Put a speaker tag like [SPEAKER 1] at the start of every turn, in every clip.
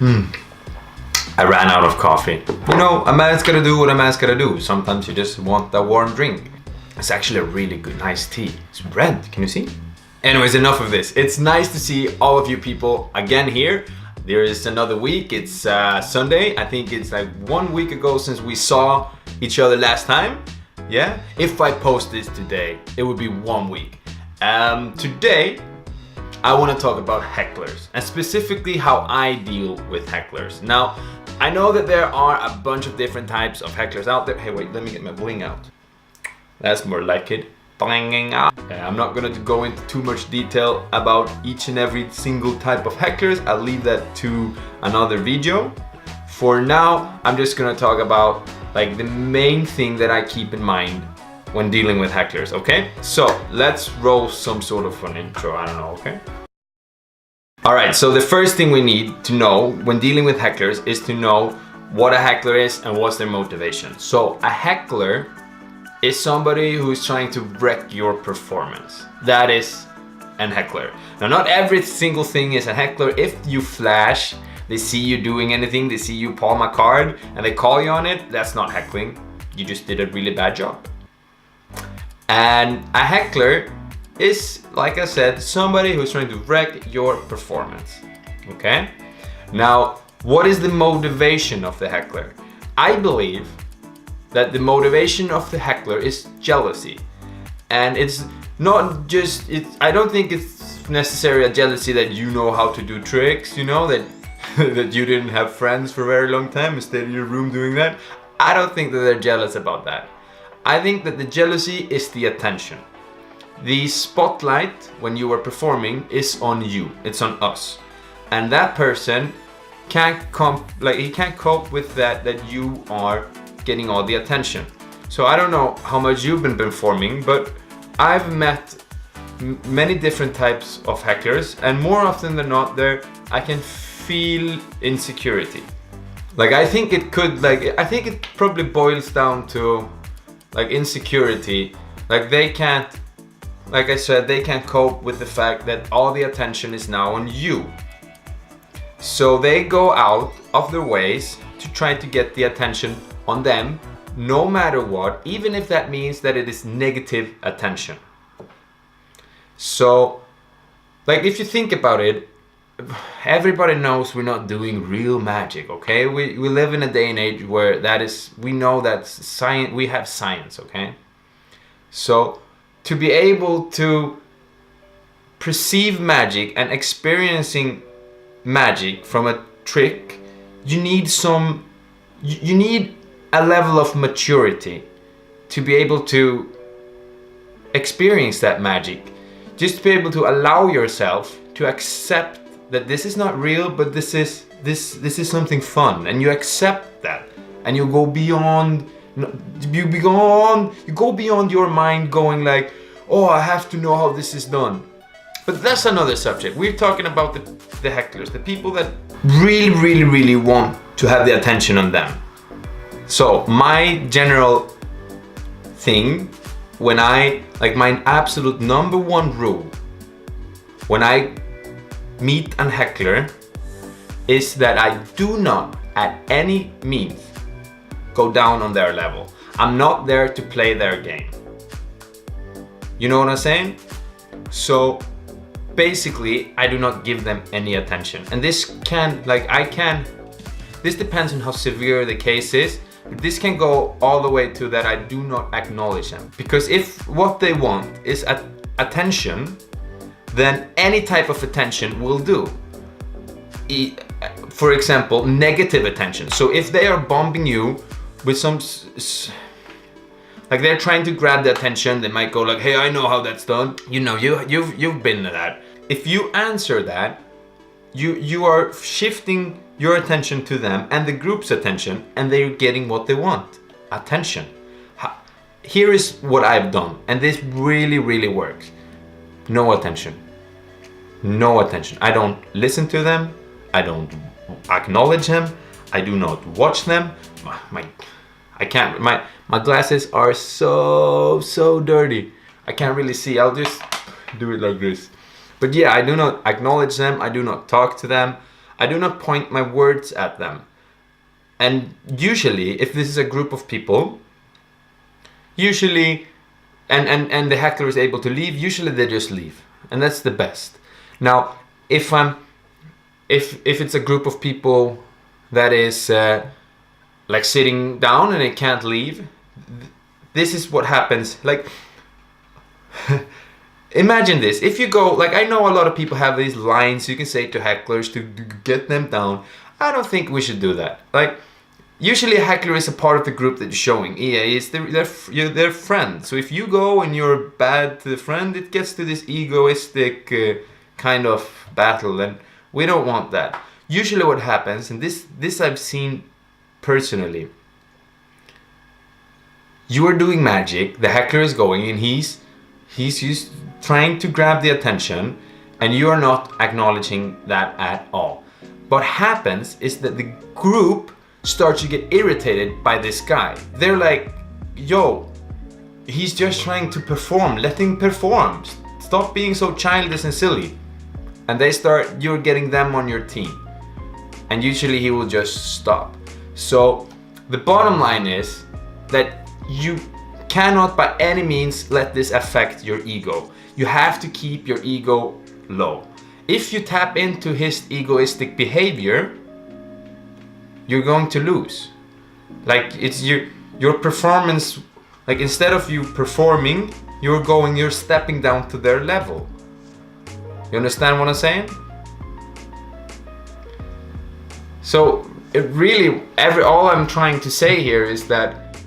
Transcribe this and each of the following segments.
[SPEAKER 1] I ran out of coffee. You know, a man's gotta do what a man's gotta do. Sometimes you just want a warm drink. It's actually a really good, nice tea. It's red, can you see? Anyways, enough of this. It's nice to see all of you people again here. There is another week, it's Sunday. I think it's like 1 week ago since we saw each other last time. Yeah, if I post this today, it would be 1 week. Today, I want to talk about hecklers and specifically how I deal with hecklers. Now, I know that there are a bunch of different types of hecklers out there. Hey, wait, let me get my bling out. That's more like it. Blinging out. I'm not going to go into too much detail about each and every single type of hecklers. I'll leave that to another video. For now, I'm just going to talk about like the main thing that I keep in mind when dealing with hecklers, okay? So let's roll some sort of an intro, I don't know, okay? Alright, so the first thing we need to know when dealing with hecklers is to know what a heckler is and what's their motivation. So a heckler is somebody who's trying to wreck your performance. That is an heckler. Now, not every single thing is a heckler. If you flash, they see you doing anything, they see you palm a card and they call you on it, that's not heckling. You just did a really bad job. And a heckler is, like I said, somebody who's trying to wreck your performance, okay? Now, what is the motivation of the heckler? I believe that the motivation of the heckler is jealousy. And it's not just, I don't think it's necessarily a jealousy that you know how to do tricks, you know, that that you didn't have friends for a very long time and stayed in your room doing that. I don't think that they're jealous about that. I think that the jealousy is the attention. The spotlight when you are performing is on you, it's on us. And that person can't he can't cope with that you are getting all the attention. So I don't know how much you've been performing, but I've met many different types of hecklers, and more often than not I can feel insecurity. Like I think it probably boils down to like insecurity. Like they can't, like I said, they can't cope with the fact that all the attention is now on you. So they go out of their ways to try to get the attention on them, no matter what, even if that means that it is negative attention. So, like if you think about it, everybody knows we're not doing real magic, okay? We live in a day and age where we know that science, we have science, okay? So, to be able to perceive magic and experiencing magic from a trick, you need a level of maturity to be able to experience that magic. Just to be able to allow yourself to accept that this is not real, but this is something fun, and you accept that, and you go beyond your mind going like, oh, I have to know how this is done. But that's another subject. We're talking about the hecklers, the people that really want to have the attention on them. So my general thing, my absolute number one rule when I meet a heckler is that I do not at any means go down on their level. I'm not there to play their game. You know what I'm saying? So basically, I do not give them any attention. And this depends on how severe the case is. This can go all the way to that I do not acknowledge them. Because if what they want is attention, then any type of attention will do. For example, negative attention. So if they are bombing you with some, like they're trying to grab the attention, they might go like, hey, I know how that's done. You know, you've been to that. If you answer that, you are shifting your attention to them and the group's attention, and they're getting what they want, attention. Here is what I've done, and this really works. No attention. No attention. I don't listen to them. I don't acknowledge them. I do not watch them. My glasses are so dirty. I can't really see. I'll just do it like this. But yeah, I do not acknowledge them. I do not talk to them. I do not point my words at them. And usually, if this is a group of people, usually, and the heckler is able to leave, usually they just leave. And that's the best. Now, if it's a group of people that is like sitting down and they can't leave, this is what happens. Like, imagine this. If you go, like, I know a lot of people have these lines you can say to hecklers to get them down. I don't think we should do that. Like, usually a heckler is a part of the group that you're showing. Yeah, it's their friend. So if you go and you're bad to the friend, it gets to this egoistic kind of battle, and we don't want that. Usually what happens, and this I've seen personally, you are doing magic, the heckler is going, and he's just trying to grab the attention, and you are not acknowledging that at all. What happens is that the group starts to get irritated by this guy. They're like, yo, he's just trying to perform, let him perform. Stop being so childish and silly. And you're getting them on your team. And usually he will just stop. So the bottom line is that you cannot by any means let this affect your ego. You have to keep your ego low. If you tap into his egoistic behavior, you're going to lose. Like, it's your performance, like, instead of you performing, you're stepping down to their level. You understand what I'm saying? So it really, all I'm trying to say here is that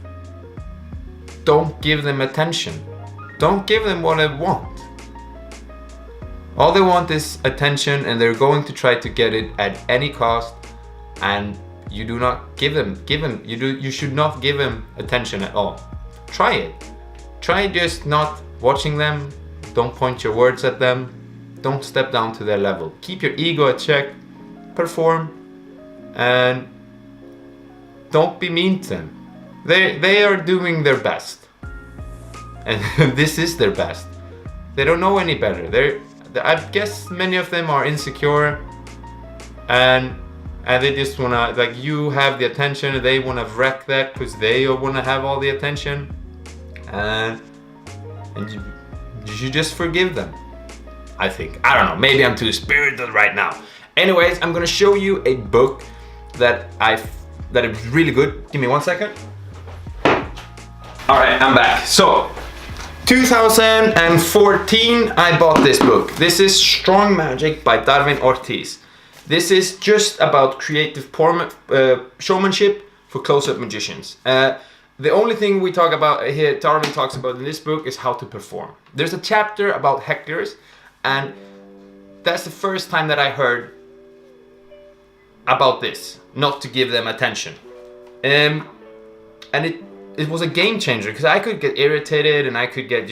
[SPEAKER 1] don't give them attention. Don't give them what they want. All they want is attention, and they're going to try to get it at any cost, and you do not give them, you should not give them attention at all. Try it. Try just not watching them. Don't point your words at them. Don't step down to their level. Keep your ego at check. Perform. And don't be mean to them. They are doing their best. And this is their best. They don't know any better. I guess many of them are insecure, and they just wanna, like, you have the attention, and they wanna wreck that because they wanna have all the attention, and you should just forgive them. I think. I don't know. Maybe I'm too spiritual right now. Anyways, I'm gonna show you a book that is really good. Give me 1 second. All right, I'm back. So, 2014, I bought this book. This is Strong Magic by Darwin Ortiz. This is just about creative showmanship for close-up magicians. The only thing we talk about here, Darwin talks about in this book, is how to perform. There's a chapter about hecklers, and that's the first time that I heard about this, not to give them attention. And it was a game changer, because I could get irritated, and I could get,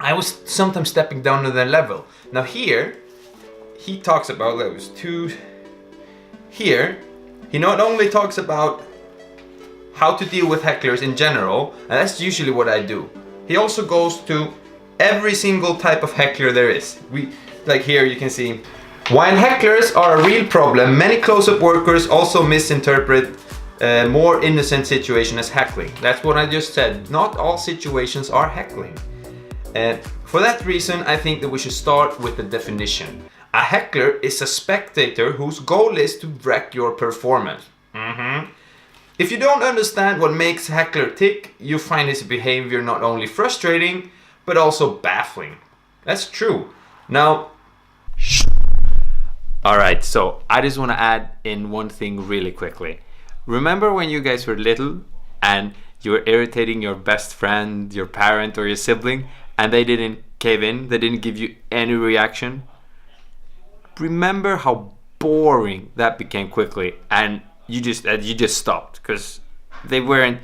[SPEAKER 1] I was sometimes stepping down to their level. Now here, he talks about, here, he not only talks about how to deal with hecklers in general, and that's usually what I do. He also goes to every single type of heckler there is. Like here you can see, while hecklers are a real problem, many close-up workers also misinterpret more innocent situation as heckling. That's what I just said. Not all situations are heckling. For that reason, I think that we should start with the definition. A heckler is a spectator whose goal is to wreck your performance. If you don't understand what makes a heckler tick, you find his behavior not only frustrating, but also baffling. That's true. Now, alright, so I just want to add in one thing really quickly. Remember when you guys were little and you were irritating your best friend, your parent, or your sibling, and they didn't cave in, they didn't give you any reaction? Remember how boring that became quickly, and you just stopped, because they weren't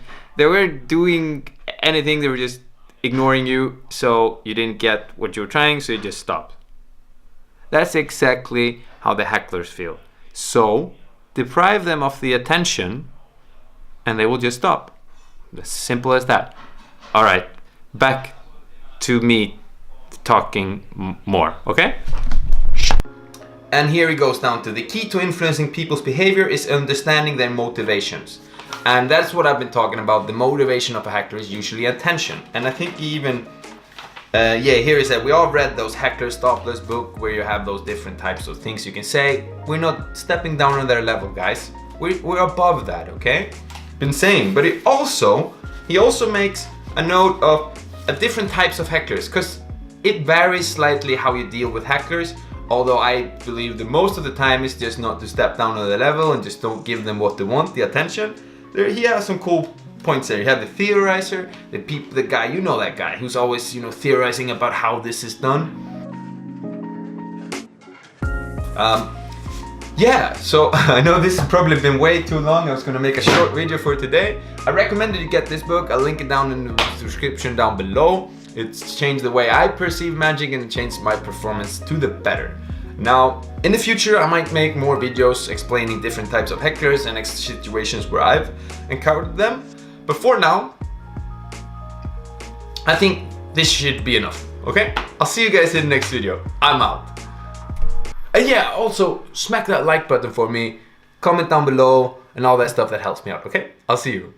[SPEAKER 1] doing anything, they were just ignoring you, so you didn't get what you were trying, so you just stopped. That's exactly how the hecklers feel. So deprive them of the attention and they will just stop. As simple as that. All right, back to me talking more, okay? And here he goes down to the key to influencing people's behavior is understanding their motivations. And that's what I've been talking about. The motivation of a heckler is usually attention. And I think he even, here he said, we all read those Heckler Stopless book where you have those different types of things you can say. We're not stepping down on their level, guys. We're above that, okay? Been saying, but he also makes a note of different types of hecklers, because it varies slightly how you deal with hecklers. Although I believe that most of the time is just not to step down on the level and just don't give them what they want, the attention. There, he has some cool points there. You have the theorizer, the guy, you know that guy, who's always, you know, theorizing about how this is done. Yeah, so I know this has probably been way too long. I was gonna make a short video for today. I recommend that you get this book. I'll link it down in the description down below. It's changed the way I perceive magic and it changed my performance to the better. Now, in the future, I might make more videos explaining different types of hecklers and situations where I've encountered them. But for now, I think this should be enough, okay? I'll see you guys in the next video. I'm out. And yeah, also smack that like button for me, comment down below, and all that stuff that helps me out, okay? I'll see you.